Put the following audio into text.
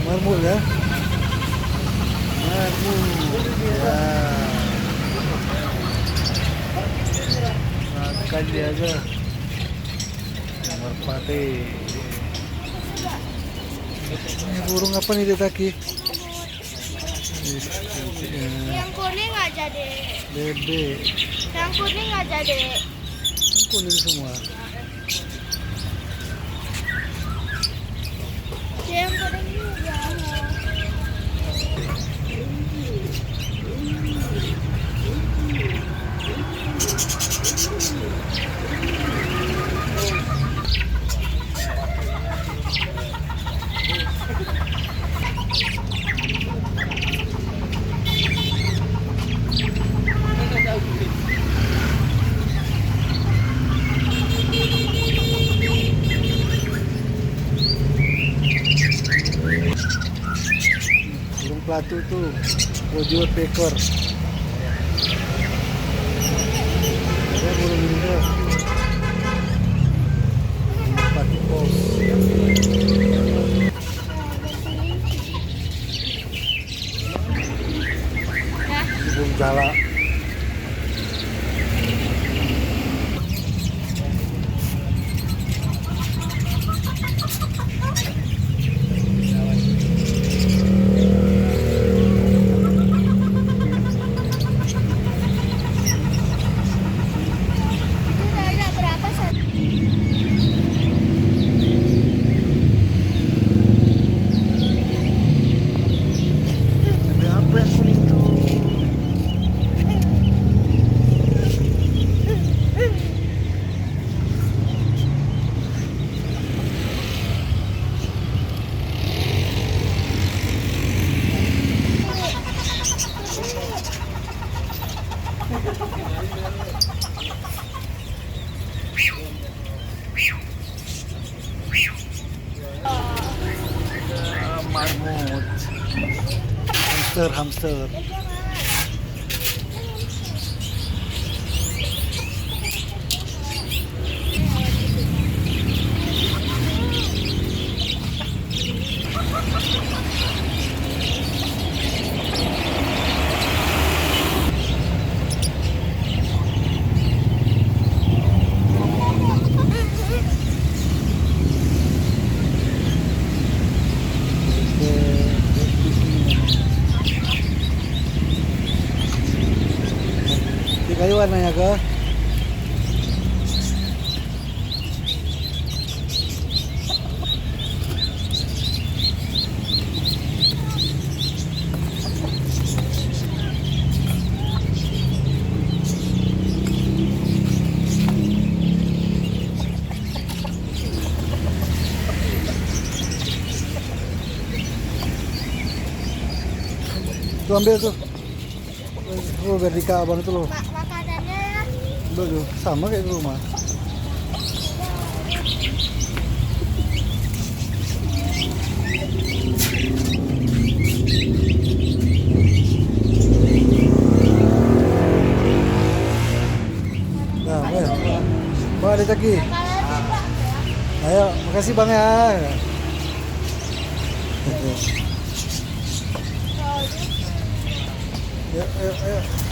Marmul ya. Marmul. Ya. Makan dia aja. Merpati. Ini burung apa nih Taki? Yang kuning aja deh. Bebe. Yang kuning aja deh. Kuning semua. Yang kuning juga. Burung pelatu tuh, wujud ekor. Ada burung ini tuh, merpati pos. Burung jala. Ada apa yang kuning tuh? Marmut, hamster. Kayu warnanya ke? Tuh ambil tuh. Oh, biar Dika abang itu loh. Makanannya ya. Tuh, sama kayak di rumah. Nah, ayo. Bang, ada lagi. Ayo, makasih Bang ya. Ayo, ayo, ayo.